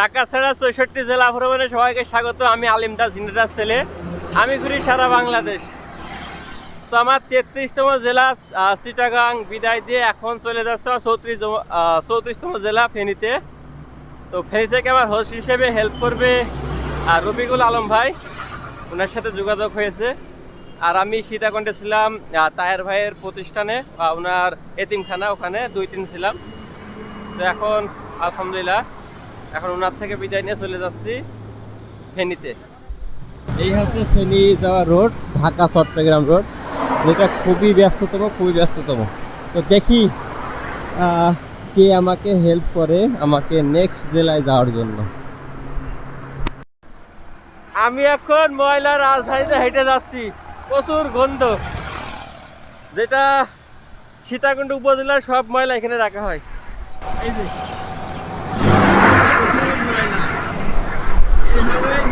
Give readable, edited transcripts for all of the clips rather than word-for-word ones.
ঢাকা ছাড়া ৬৪ জেলা ভ্রমণে সবাইকে স্বাগত। আমি আলিম দাস জিন্দাদাস ছেলে। আমি ঘুরি সারা বাংলাদেশ। তো আমার ৩৩তম জেলা চিটাগাং বিদায় দিয়ে এখন চলে যাচ্ছে আমার ৩৪তম জেলা ফেনীতে। তো ফেনী থেকে আমার হোস্ট হিসেবে হেল্প করবে রফিকুল আলম ভাই, ওনার সাথে যোগাযোগ হয়েছে। আর আমি সীতাকুণ্ডে ছিলাম তায়ের ভাইয়ের প্রতিষ্ঠানে, ওনার এতিমখানা, ওখানে ২-৩ ছিলাম। তো এখন আলহামদুলিল্লাহ এখন ওনার থেকে বিদায় নিয়ে চলে যাচ্ছি ফেনীতে। এই হচ্ছে ফেনী যাওয়ার রোড, ঢাকা চট্টগ্রাম রোড, যেটা খুবই ব্যস্ততম। তো দেখি কে আমাকে হেল্প করে আমাকে নেক্সট জেলায় যাওয়ার জন্য। আমি এখন ময়লা রাজধানীতে হেঁটে যাচ্ছি, প্রচুর গন্ধ, যেটা সীতাকুণ্ড উপজেলার সব ময়লা এখানে রাখা হয়। এই যে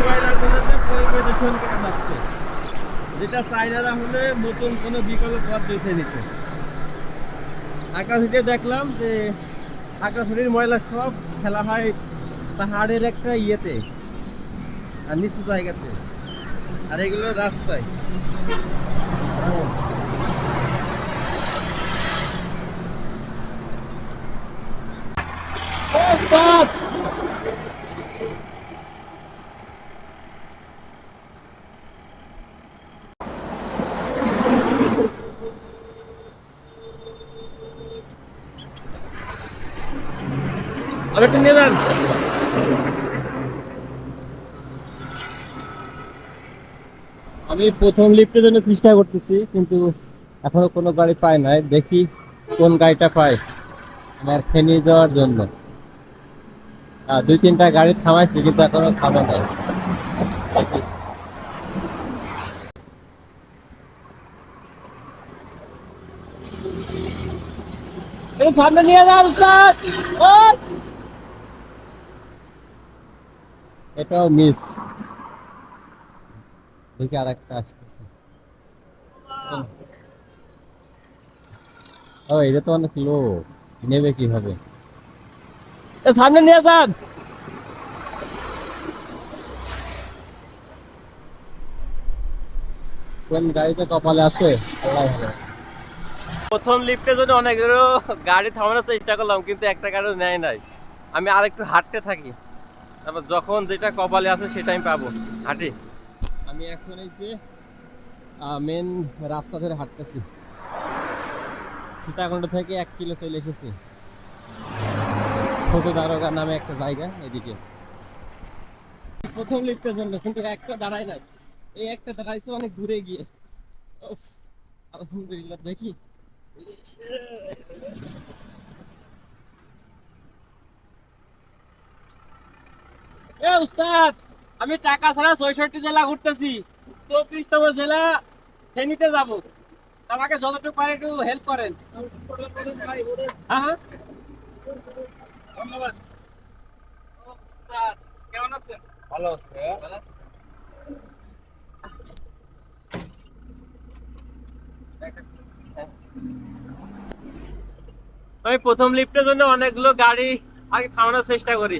ময়লাগুলোতে পরিবেশন করা যাচ্ছে, যেটা চাইনারা হলে নতুন কোনো বিকল্প পথ বেছে নিত। আকাশিতে দেখলাম যে আকাশির ময়লা সব ফেলা হয় পাহাড়ের একটা ইয়েতে আর নিচু জায়গাতে, আর এগুলো রাস্তায়। আরেকটা নিয়ে যান। আমি প্রথম লিফটের জন্য চেষ্টা করতেছি, কিন্তু এখনো কোনো গাড়ি পাই নাই। দেখি কোন গাড়িটা পাই আমার ফেনী যাওয়ার জন্য। ২-৩টা গাড়ি থামাইছি, কিন্তু এখনো থামে নাই। সামনে নিয়ে যান উস্তাদ। এটাও মিস। দেখি আর একটা আসতেছে। ও, এটা তো অনেক লো, নেবে কিভাবে? সামনে নিয়ে যান। কোন গাড়িতে কপালে আছে আল্লাহ ভালো। প্রথম লিফটের জন্য অনেকগুলো গাড়ি থামানোর চেষ্টা করলাম, কিন্তু একটা গাড়িও নেয় নাই। আমি আরেকটু হাঁটতে থাকি, তারপর যখন যেটা কপালে আছে সেটা আমি পাবো। হাঁটি। আমি এখন এই যে মেন রাস্তা ধরে হাঁটতেছি। সীতাকুণ্ড থেকে ১ কিলো চলে এসেছি। ছোট দারোগা নামে একটা জায়গা, এদিকে। প্রথম লিফটের জন্য কিন্তু একটা দাঁড়ায় নাই, এই একটা দাঁড়াইছে অনেক দূরে গিয়ে। উফ, আলহামদুলিল্লাহ। দেখি এ উস্তাদ, আমি টাকা ছাড়া ৬৬ জেলা ঘুরতেছি, ৩৪তম জেলা ফেনীতে যাব। আমাকে যতটুকু পারে একটু হেল্প করেন। হ্যাঁ হ্যাঁ, ধন্যবাদ। উস্তাদ কেমন আছেন? ভালো আছি। আমি প্রথম লিফটের জন্য অনেকগুলো গাড়ি আগে থামানোর চেষ্টা করি,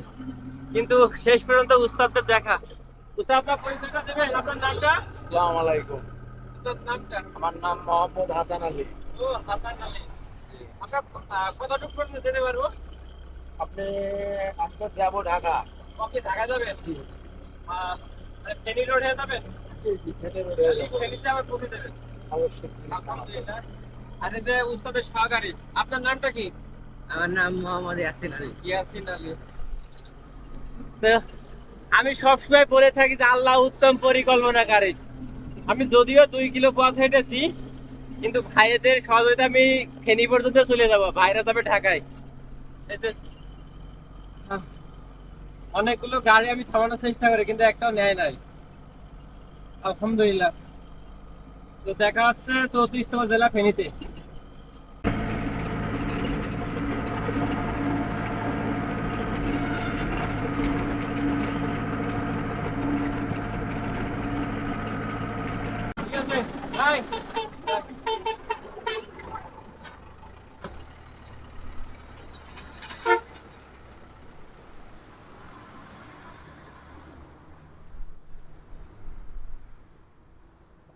কিন্তু শেষ পর্যন্ত উস্তাদদের দেখা। উস্তাদ, আপনার পরিচয়টা দেবেন, আপনার নামটা? আসসালামু আলাইকুম। আপনার নামটা? আমার নাম মোহাম্মদ হাসান আলী। ও, হাসান আলী। আপনার কতটুকু পর্যন্ত যেতে পারবো? আপনি আমরা যাব ঢাকা। ওকে, ঢাকা যাবেন? ফেনী রোড হয়ে যাবেন? জি জি, ফেনী রোডে যাব। ফেনীতে আবার পৌঁছে দেবেন? অবশ্যই। আলহামদুলিল্লাহ। আর এই যে উস্তাদের সহকারী, আপনার নামটা কি? আমার নাম মোহাম্মদ ইয়াসিন আলী। ইয়াসিন আলী। তো আমি সবসময় বলে থাকি যে আল্লাহ উত্তম পরিকল্পনাকারী। আমি যদিও ২ কিলো পথ হেঁটেছি, কিন্তু ভাইদের সহযোগিতা আমি ফেনী পর্যন্ত চলে যাব, ভাইরা যাবে ঢাকায়। এই যে অনেকগুলো গাড়ি আমি থামানোর চেষ্টা করি, কিন্তু একটাও নেয় নাই। আলহামদুলিল্লাহ। তো দেখা হচ্ছে ৩৪তম জেলা ফেনীতে। ঠিক আছে, বাই।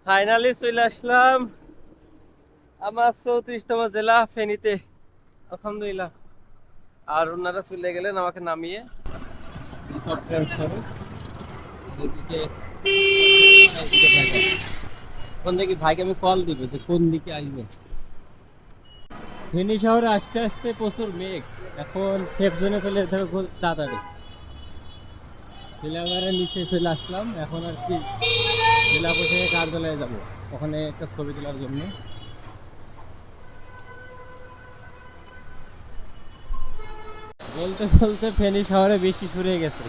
ফাইনালি চলে আসলাম আমার 34তম জেলা ফেনীতে, আলহামদুলিল্লাহ। আর ওনারা চলে গেলেন আমাকে নামিয়ে চট্টগ্রাম শহরে। এদিকে এদিকে ঢাকা। কোন দিকে ভাইকে আমি কল দিব যে কোন দিকে আসবে। ফেনী শহরে আসতে আসতে প্রচুর মেঘ, এখন সেফ জোনে চলে যেতে হবে খুব তাড়াতাড়ি। শিলাবারের নিচে চলে আসলাম, এখন আর কি জেলা পরিষদের কার্যালয়ে যাব, ওখানে একটা ছবি তোলার জন্য। বলতে বলতে ফেনী শহরে বৃষ্টি শুরু হয়ে গেছে,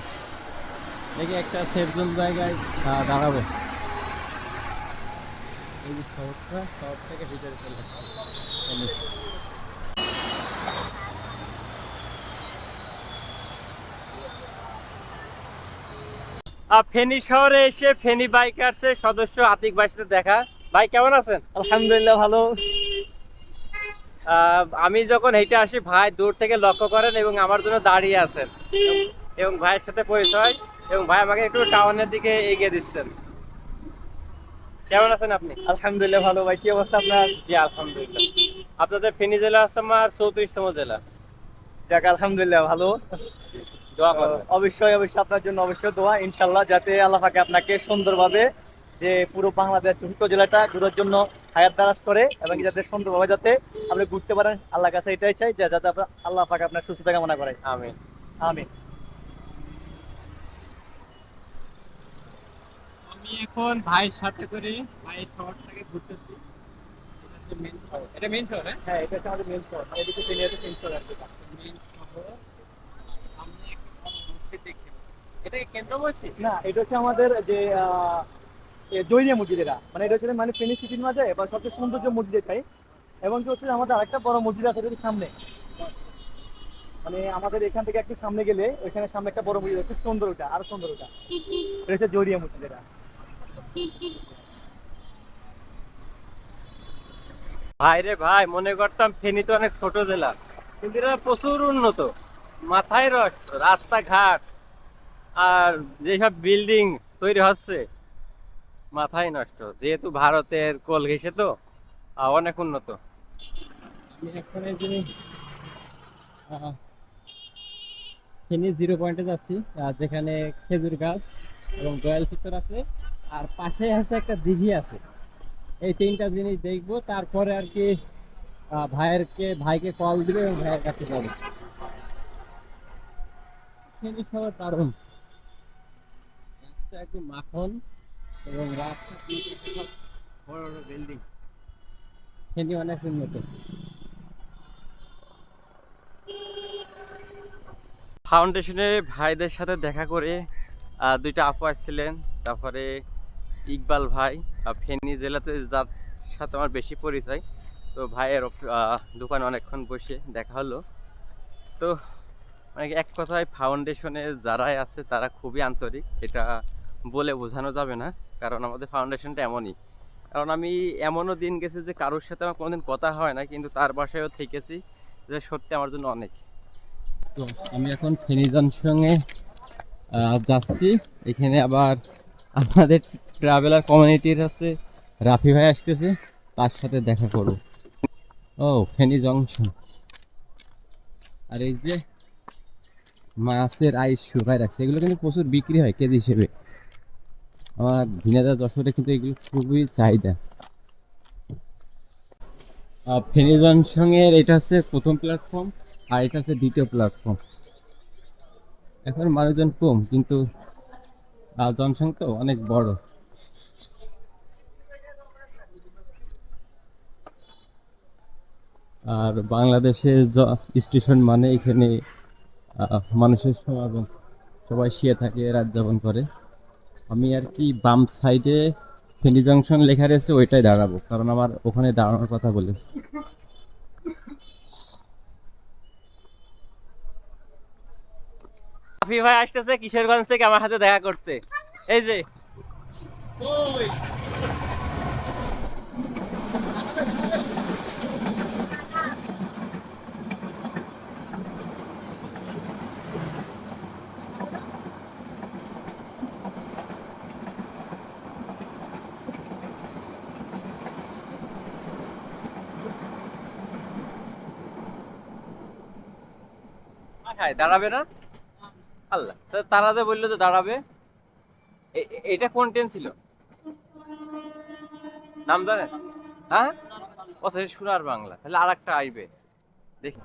দেখি একটা সেফ জোন জায়গায় দাঁড়াবো। এই যে শহরটা, শহর থেকে ভিতরে চলে ফেনী। ফেনী শহরে এসে ফেনী বাইকার্সের সদস্য আতিক ভাইয়ের সাথে দেখা। ভাই কেমন আছেন? আলহামদুলিল্লাহ ভালো। আমি যখন হেঁটে আসি ভাই দূর থেকে লক্ষ্য করেন এবং আমার জন্য দাঁড়িয়ে আছেন, এবং ভাইয়ের সাথে পরিচয়, এবং ভাই আমাকে একটু টাউনের দিকে এগিয়ে দিচ্ছেন। কেমন আছেন আপনি? আলহামদুলিল্লাহ ভালো। ভাই কি অবস্থা আপনার? জি আলহামদুলিল্লাহ। আপনাদের ফেনী জেলা আছে আমার 34তম জেলা। যাক আলহামদুলিল্লাহ ভালো। দোয়া করবেন। অবশ্যই অবশ্যই আপনার জন্য অবশ্যই দোয়া, ইনশাল্লাহ যাতে আল্লাহ পাকে আপনাকে সুন্দরভাবে যে পুরো বাংলাদেশ চতুর্থ জেলাটা ঘুরার জন্য হায়াত দারাজ করে, এবং যাতে সুন্দরভাবে যাতে আপনি ঘুরতে পারেন। আল্লাহর কাছে এটাই চাই যে যাতে আল্লাহ পাকে আপনার সুস্থতা কামনা করে। আমিন। আমিন। আমি এখন ভাইয়ের সাথে করে ভাইয়ের শহরটাকে ঘুরতেছি। এটা হচ্ছে মেন শহর। এটা মেন শহর, হ্যাঁ? হ্যাঁ, এটা হচ্ছে আমাদের মেন শহর, এদিকে সিনিয়র মেন শহর আর কি। মেন শহর। সামনে একটা বড় মসজিদ দেখতে পাচ্ছি। এটা কি কেন্দ্র মসজিদ? না, এটা হচ্ছে আমাদের যে জৈনিয়া মসজিদ। এটা মানে এটা হচ্ছে মানে ফেনী সিটির মাঝে বা সবচেয়ে সৌন্দর্য মসজিদ এটাই। এবং কি হচ্ছে আমাদের আরেকটা বড় মসজিদ আছে এটার সামনে, মানে আমাদের এখান থেকে একটু সামনে গেলে ওইখানে সামনে একটা বড় মসজিদ আছে, খুব সুন্দর। ওটা আরো সুন্দর। ওটা এটা হচ্ছে জৈনিয়া মসজিদ। এটা ভাই রে ভাই, মনে করতাম ফেনী তো অনেক ছোট জেলা, কিন্তু এটা প্রচুর উন্নত। মাথায় রস, রাস্তাঘাট আর যেসব বিল্ডিং তৈরি হচ্ছে, মাথায় নষ্ট। যেহেতু ভারতের কোল ঘেঁষে তো অনেক উন্নত। আমি এখন এই যে ফেনী 0 পয়েন্টে যাচ্ছি, যেখানে খেজুর গাছ এবং দয়াল চিত্র আছে, আর পাশে আছে একটা দিঘি আছে। এই তিনটা জিনিস দেখবো, তারপরে আর কি ভাইকে কল দিবে এবং ভাইয়ের কাছে যাবে। ফেনী শহর দারুণ, রাস্তা একদম মাখন, এবং রাস্তা সব বড় বড় বিল্ডিং। ফেনী অনেক উন্নত। ফাউন্ডেশনে ভাইদের সাথে দেখা করে দুইটা আপু আসছিলেন, তারপরে ইকবাল ভাই। ফেনী জেলাতে যার সাথে আমার বেশি পরিচয়, তো ভাইয়ের দোকানে অনেকক্ষণ বসে দেখা হলো। তো মানে এক কথায় ফাউন্ডেশনে যারাই আছে তারা খুবই আন্তরিক, এটা বলে বোঝানো যাবে না। কারণ আমাদের ফাউন্ডেশনটা এমনই। কারণ আমি এমনও দিন গেছে যে কারোর সাথে আমার কোনোদিন কথা হয় না, কিন্তু তার বাসায়ও থেকেছি, যে সত্যি আমার জন্য অনেক। তো আমি এখন ফেনী জংশনে যাচ্ছি। এখানে আবার আমাদের ট্রাভেলার কমিউনিটির হচ্ছে রাফি ভাই আসতেছে, তার সাথে দেখা করব। ও ফেনী জংশন। আর এই যে মাছের আইস শুকায় রাখছে, এগুলো কিন্তু প্রচুর বিক্রি হয় কেজি হিসেবে। আমার ঝিনাইদহ যশোরে কিন্তু এগুলো খুবই চাহিদা। ফেনী জংশনের এটা হচ্ছে প্রথম প্ল্যাটফর্ম, আর এটা হচ্ছে দ্বিতীয় প্ল্যাটফর্ম। এখন মানুষজন কম, কিন্তু জনসংখ্যা তো অনেক বড়। আর বাংলাদেশে স্টেশন মানে এখানে মানুষের সমাগম, সবাই শুয়ে থাকে, রাত যাপন করে। আমি আর কি বাম সাইডে ফেনী জংশন লেখা রয়েছে ওইটাই দাঁড়াবো, কারণ আমার ওখানে দাঁড়ানোর কথা বলেছে। রাফি ভাই আসতেছে কিশোরগঞ্জ থেকে আমার সাথে দেখা করতে। এই যে কোথায় দাঁড়াবে না? আল্লাহ, তারা যে বললো যে দাঁড়াবে, এটা কোন ট্রেন ছিল নাম জানেন? হ্যাঁ, ও আচ্ছা, সোনার বাংলা, তাহলে আর একটা আইবে দেখি।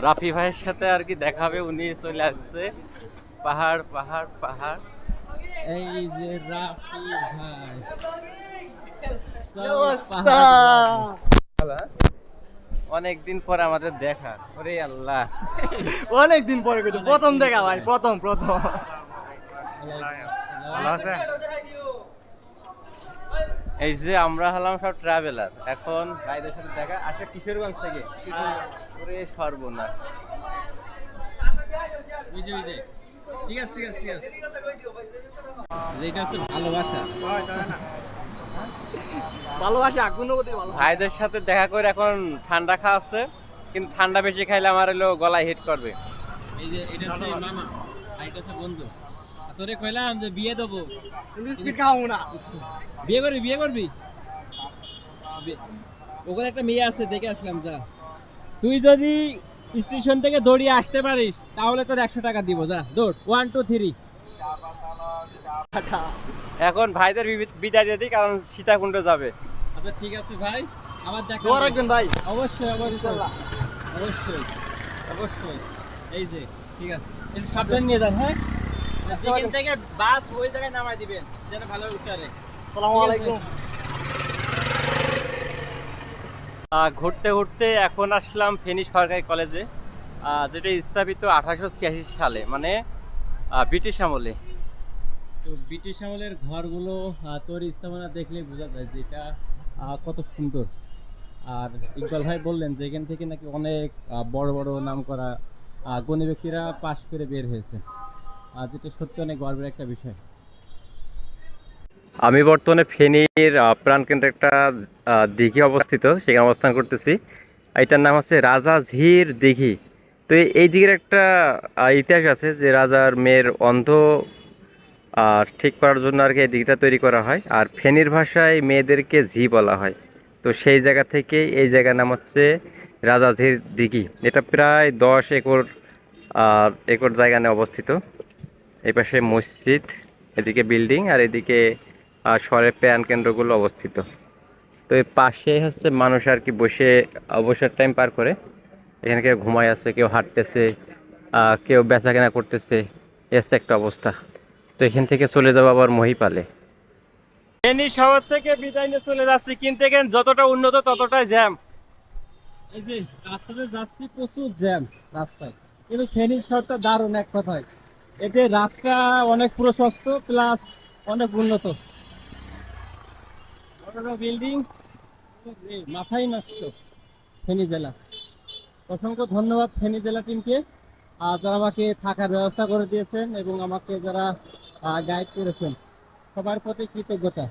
রাফি ভাইয়ের সাথে আর কি দেখা হবে, উনি চলে আসছে। পাহাড় পাহাড় পাহাড়, এই যে রাফি ভাই, অনেকদিন পর আমাদের দেখা। ওরে আল্লাহ, অনেকদিন পরে কিন্তু প্রথম দেখা ভাই, প্রথম প্রথম। এই যে আমরা হলাম সব ট্রাভেলার, এখন ভাইদের সাথে দেখা। আসে কিশোরগঞ্জ থেকে। ওরে সর্বনাশ, ঠিক আছে ঠিক আছে ঠিক আছে, যেটা হচ্ছে ভালোবাসা। ভালোবাসা কোনো কোথায় ভালো। ভাইদের সাথে দেখা করে এখন ঠান্ডা খাওয়াচ্ছে, কিন্তু ঠান্ডা বেশি খাইলে আমার হলো গলায় হিট করবে। এই যে এটা হচ্ছে মামা, আর এটা হচ্ছে বন্ধু। তোরে কইলাম যে বিয়ে দেবো, কিন্তু স্পিড খাওয়াবো না। বিয়ে করবি বিয়ে করবি, ওখানে একটা মেয়ে আছে দেখে আসলাম। যা, তুই যদি স্টেশন থেকে দৌড়িয়ে আসতে পারিস তাহলে তোর 100 টাকা দিব। যা দৌড়, 1 2 3। এখন ভাইদের বিদায় দিয়ে দিই, কারণ সীতাকুণ্ড যাবে। আচ্ছা ঠিক আছে ভাই, আবার দেখা দোয়া রাখবেন ভাই। অবশ্যই অবশ্যই ইনশাআল্লাহ। অবশ্যই অবশ্যই। এই যে ঠিক আছে, একটু সাবধান নিয়ে যান। হ্যাঁ, যেখান থেকে বাস ওই জায়গায় নামাই দিবেন যেন ভালো উঠারে। আসসালামু আলাইকুম। ঘুরতে ঘুরতে এখন আসলাম ফেনী সরকারি কলেজে, যেটা স্থাপিত 1886 সালে, মানে ব্রিটিশ আমলে। তো ব্রিটিশ আমলের ঘরগুলো তৈরি স্থাপনা দেখলে বোঝা যায় যে এটা কত সুন্দর। আর ইকবাল ভাই বললেন যে এখান থেকে নাকি অনেক বড় বড় নাম করা গুণী ব্যক্তিরা পাশ করে বের হয়েছে, যেটা সত্যি অনেক গর্বের একটা বিষয়। আমি বর্তমানে ফেনীর প্রাণকেন্দ্রে একটা দিঘি অবস্থিত, সেখানে অবস্থান করতেছি। এটার নাম হচ্ছে রাজা ঝির দিঘি। তো এই দিঘির একটা ইতিহাস আছে, যে রাজার মেয়ের অন্ধ ঠিক করার জন্য আর কি এই দিঘিটা তৈরি করা হয়। আর ফেনীর ভাষায় মেয়েদেরকে ঝি বলা হয়। তো সেই জায়গা থেকে এই জায়গার নাম হচ্ছে রাজা ঝির দিঘি। এটা প্রায় 10 একর জায়গা নিয়ে অবস্থিত। এই পাশে মসজিদ, এদিকে বিল্ডিং, আর এদিকে শহরের প্রাণ কেন্দ্রগুলো অবস্থিত। তো এই পাশে হচ্ছে মানুষ আর কি বসে অবসর টাইম পার করে। এখানে কেউ ঘুমায় আছে, কেউ হাঁটতেছে, কেউ বেচা কেনা করতেছে, এসে একটা অবস্থা। তো এখান থেকে চলে যাবো আবার মহিপালে। ফেনী শহর থেকে বিদায় নিয়ে চলে যাচ্ছি, কিন্তু এখানে যতটা উন্নত ততটাই জ্যাম। এই যে রাস্তাতে যাচ্ছি, প্রচুর জ্যাম রাস্তায়, কিন্তু ফেনী শহরটা দারুণ এক কথায়। এতে রাস্তা অনেক প্রশস্ত প্লাস অনেক উন্নত, বিল্ডিং, মাথায় নষ্ট। ফেনী জেলা, অসংখ্য ধন্যবাদ ফেনী জেলা টিমকে, যারা আমাকে থাকার ব্যবস্থা করে দিয়েছেন এবং আমাকে যারা গাইড করেছেন, সবার প্রতি কৃতজ্ঞতা।